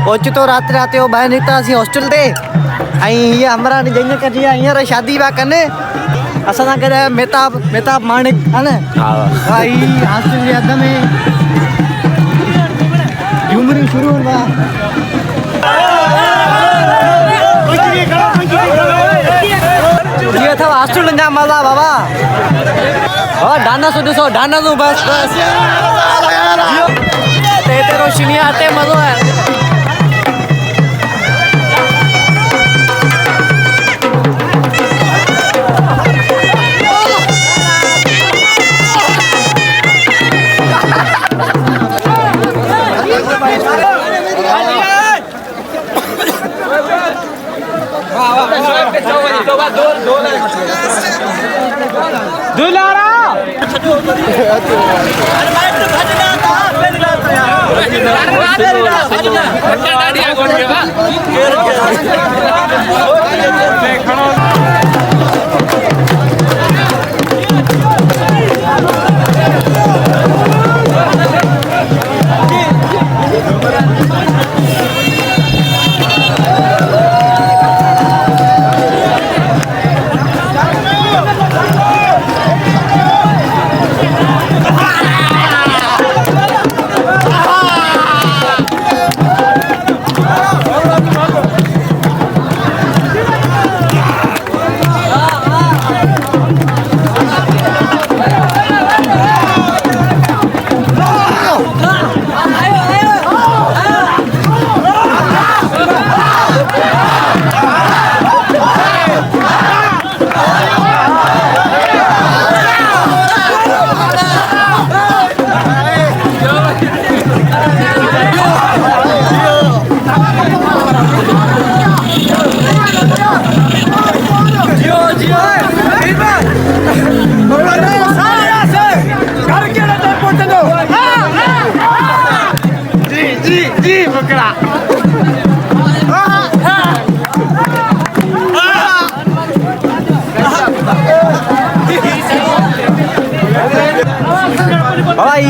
पहुंच तो रात रात हो बाहर निकता सी हॉस्टल ते आई हमरा ने जइने कर दिया यार शादी बा करने असा करे मेहताब माणिक है ना भाई हॉस्टल याद में झुमरी शुरू हुआ ये था हॉस्टल ना मजा बाबा और डाना सो डाना दो बस ते रोशनी आते मजा है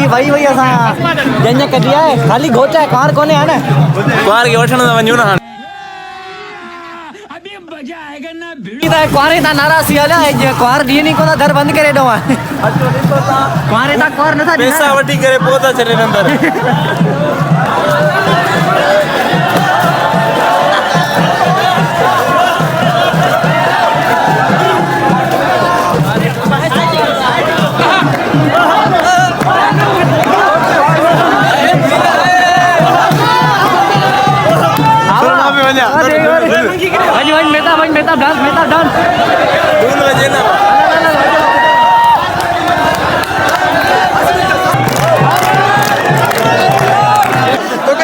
भाई भाई असा जंजा कर दिया है खाली घोचा है कार कोने है ना कार के वठण वणियो ना अभी मजा आएगा ना भिड़ी ता क्वारे ता नारा सियाला है क्वार दी नहीं कोना दर बंद करे दो क्वारे ता क्वार न था पैसा वटी करे पोता चले अंदर मेहताब डांस ढूंढ बजे ना तो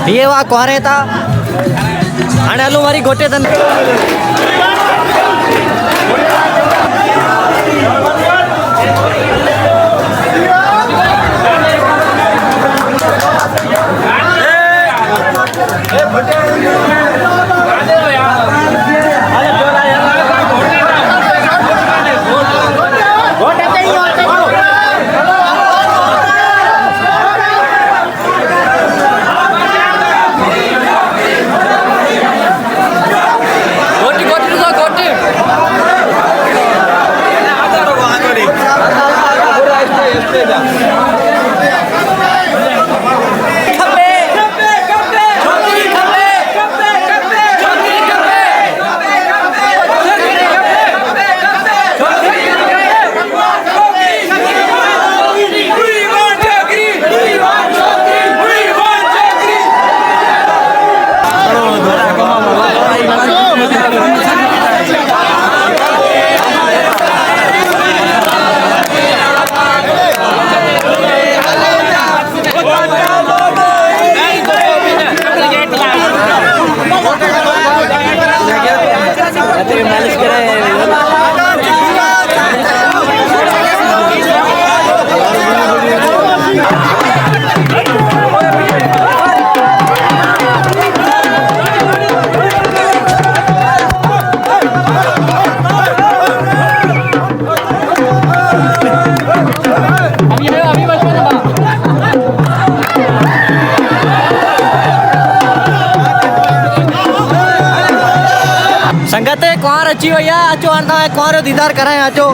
ये वा कोरे था आणि आलो मारी गोटे तन संगत है कौन अच्छी हो या आचो आना है कौन दीदार कराएं आचो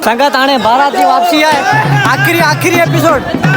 संगत आने 12 की वापसी है आखिरी एपिसोड